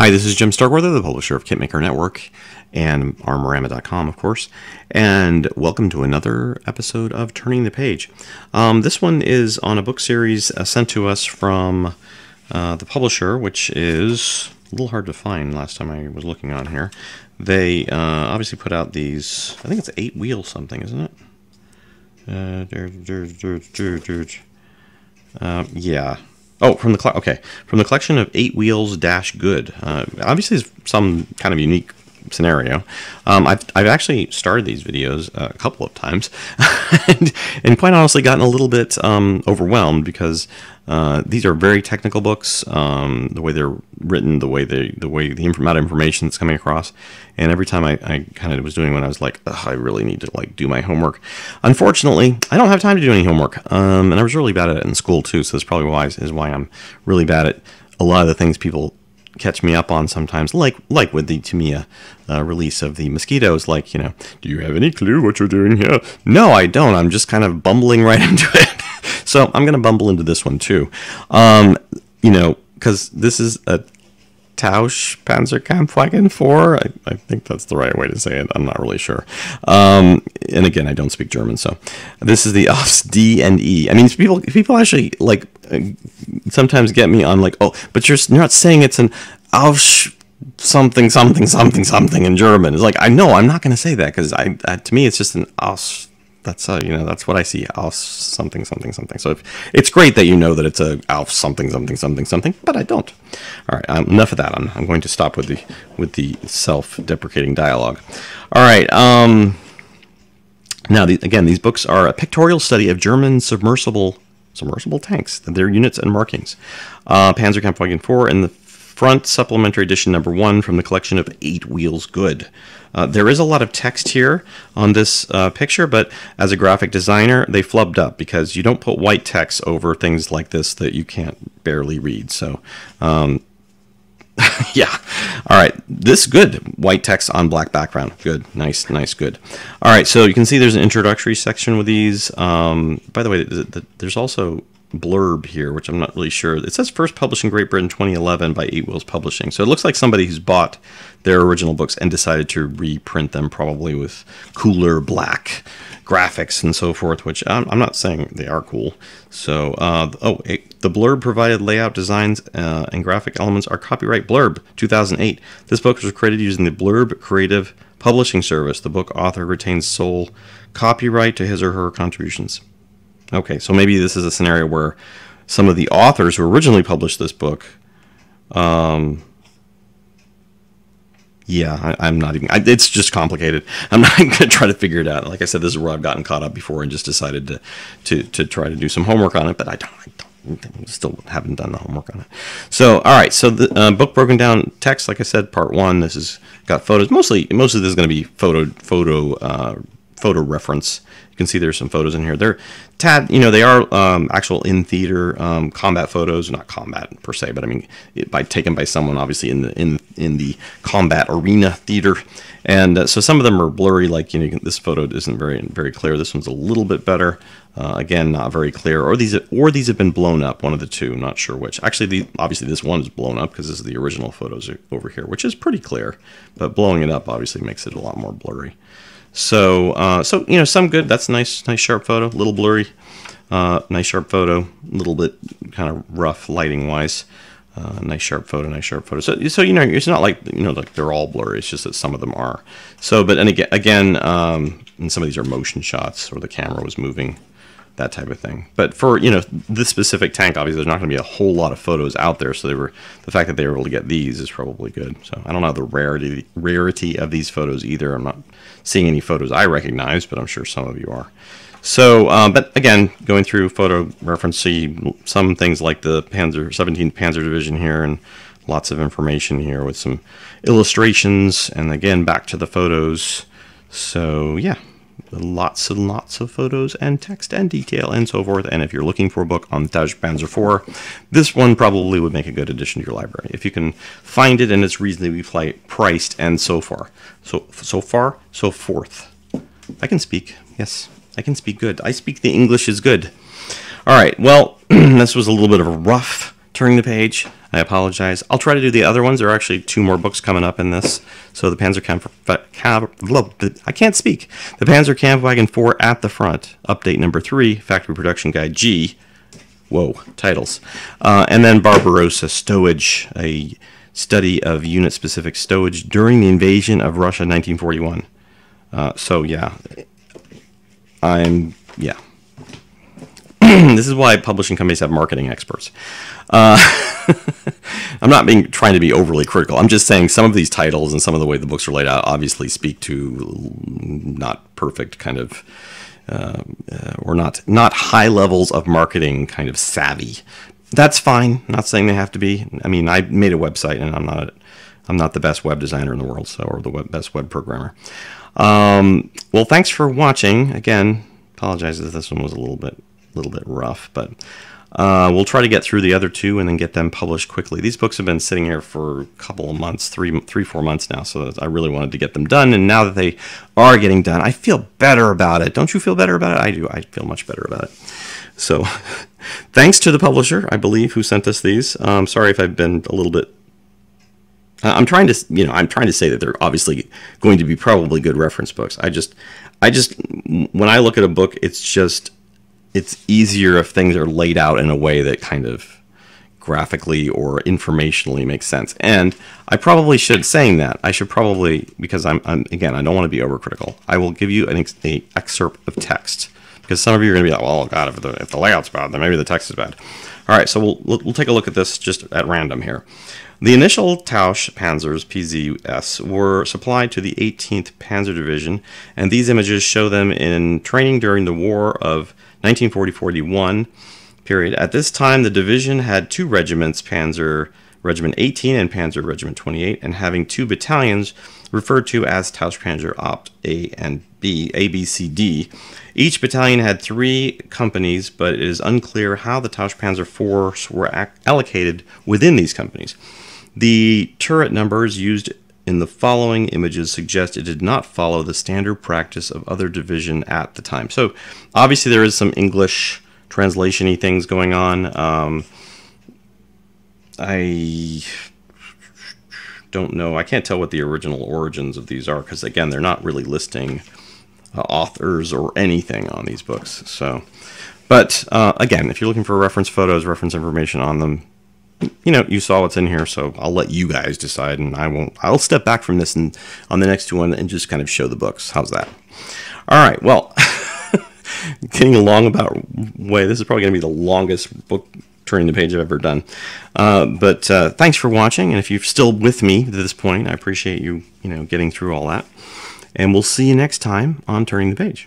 Hi, this is Jim Starkweather, the publisher of KitMaker Network and Armorama.com, of course, and welcome to another episode of Turning the Page. This one is on a book series sent to us from the publisher, which is a little hard to find last time I was looking on here. They obviously put out these, I think it's 8 wheel something, isn't it? Yeah. Oh, from the from the collection of 8 Wheels Dash Good. Obviously, it's some kind of unique scenario. I've actually started these videos a couple of times, and quite honestly, gotten a little bit overwhelmed because these are very technical books. The way they're written, the amount of information that's coming across, and every time I kind of was doing one, I was like, I really need to do my homework. Unfortunately, I don't have time to do any homework, and I was really bad at it in school too. So that's probably why I'm really bad at a lot of the things people catch me up on sometimes, like with the Tamiya release of the mosquitoes. Do you have any clue what you're doing here? No, I don't. I'm just kind of bumbling right into it. So I'm going to bumble into this one too. Because this is a Tauch PzKpfw 4. I think that's the right way to say it. I'm not really sure. And again, I don't speak German, so this is the Ausf D and E. I mean, people actually sometimes get me on oh, but you're not saying it's an Ausf something something something something in German. It's I know I'm not going to say that because to me it's just an Ausf. That's that's what I see, Ausf something something something. So it's great that you know that it's a Ausf something something something something, but I don't. All right, enough of that. I'm going to stop with the self-deprecating dialogue. All right. Now again, these books are a pictorial study of German submersible tanks, their units and markings. PzKpfw 4 in the front, supplementary edition number 1 from the collection of 8 Wheels Good. There is a lot of text here on this picture, but as a graphic designer, they flubbed up because you don't put white text over things like this that you can't barely read. So, yeah. All right. This good. White text on black background. Good. Nice, good. All right. So you can see there's an introductory section with these. By the way, there's also blurb here, which I'm not really sure. It says first published in Great Britain 2011 by 8 Wheels Publishing. So it looks like somebody who's bought their original books and decided to reprint them, probably with cooler black graphics and so forth, which I'm not saying they are cool. So, the blurb provided layout designs and graphic elements are copyright Blurb 2008. This book was created using the Blurb Creative Publishing Service. The book author retains sole copyright to his or her contributions. Okay, so maybe this is a scenario where some of the authors who originally published this book, I'm not even, it's just complicated. I'm not going to try to figure it out. Like I said, this is where I've gotten caught up before and just decided to try to do some homework on it, but I still haven't done the homework on it. So, all right, so the book broken down text, like I said, part 1, this has got photos. Most of this is going to be photo reference. You can see there's some photos in here. They're they are actual in theater combat photos, not combat per se, but I mean taken by someone obviously in the combat arena theater. And so some of them are blurry, this photo isn't very clear. This one's a little bit better. Again, not very clear. Or these have been blown up, one of the two, not sure which. Actually, obviously this one is blown up because this is the original photos over here, which is pretty clear, but blowing it up obviously makes it a lot more blurry. So some good. That's nice sharp photo. A little blurry. Nice sharp photo. A little bit kind of rough lighting wise. Nice sharp photo. So it's not like they're all blurry. It's just that some of them are. So, but and again, and some of these are motion shots where the camera was moving, that type of thing. But for this specific tank, obviously there's not going to be a whole lot of photos out there. So the fact that they were able to get these is probably good. So I don't know the rarity of these photos either. I'm not seeing any photos I recognize, but I'm sure some of you are. So, but again, going through photo reference, see some things like the 17th Panzer Division here, and lots of information here with some illustrations, and again back to the photos. So yeah. Lots and lots of photos and text and detail and so forth. And if you're looking for a book on the Tauch Panzer IV, this one probably would make a good addition to your library if you can find it and it's reasonably priced and so far. So forth. I can speak. Yes, I can speak good. I speak the English is good. All right. Well, this was a little bit of a rough Turning the Page. I apologize. I'll try to do the other ones. There are actually 2 more books coming up in this. So the I can't speak. The PzKpfw 4 at the front. Update number 3, Factory Production Guide G. Whoa, titles. And then Barbarossa, Stowage, a study of unit-specific stowage during the invasion of Russia in 1941. So yeah, this is why publishing companies have marketing experts. I'm not trying to be overly critical. I'm just saying some of these titles and some of the way the books are laid out obviously speak to not perfect kind of, or not high levels of marketing kind of savvy. That's fine. I'm not saying they have to be. I mean, I made a website, and I'm not the best web designer in the world, or the best web programmer. Well, thanks for watching. Again, apologize if this one was a little bit rough, but we'll try to get through the other 2 and then get them published quickly. These books have been sitting here for a couple of months, 4 months now, so I really wanted to get them done, and now that they are getting done, I feel better about it. Don't you feel better about it? I do. I feel much better about it. So thanks to the publisher, I believe, who sent us these. Sorry if I've been a little bit... I'm trying to say that they're obviously going to be probably good reference books. I just when I look at a book, it's easier if things are laid out in a way that kind of graphically or informationally makes sense. And I probably should, saying that, I should probably, because again, I don't want to be overcritical, I will give you an excerpt of text. Because some of you are going to be like, well, God, if the layout's bad, then maybe the text is bad. All right, so we'll take a look at this just at random here. The initial Tauch Panzers, PZS, were supplied to the 18th Panzer Division, and these images show them in training during the War of 1940-41 period. At this time, the division had 2 regiments, Panzer Regiment 18 and Panzer Regiment 28, and having 2 battalions referred to as Tauch Panzer Opt A and B, A, B, C, D. Each battalion had 3 companies, but it is unclear how the Tauch Panzer force were allocated within these companies. The turret numbers used in the following images suggest it did not follow the standard practice of other division at the time. So obviously there is some English translation-y things going on. I don't know. I can't tell what the original origins of these are because, again, they're not really listing authors or anything on these books. So, but again, if you're looking for reference photos, reference information on them, you saw what's in here, so I'll let you guys decide, and I'll step back from this and on the next one and just kind of show the books. How's that? All right, well, getting along about way, this is probably going to be the longest book turning the page I've ever done. But thanks for watching, and if you're still with me to this point, I appreciate you, getting through all that. And we'll see you next time on Turning the Page.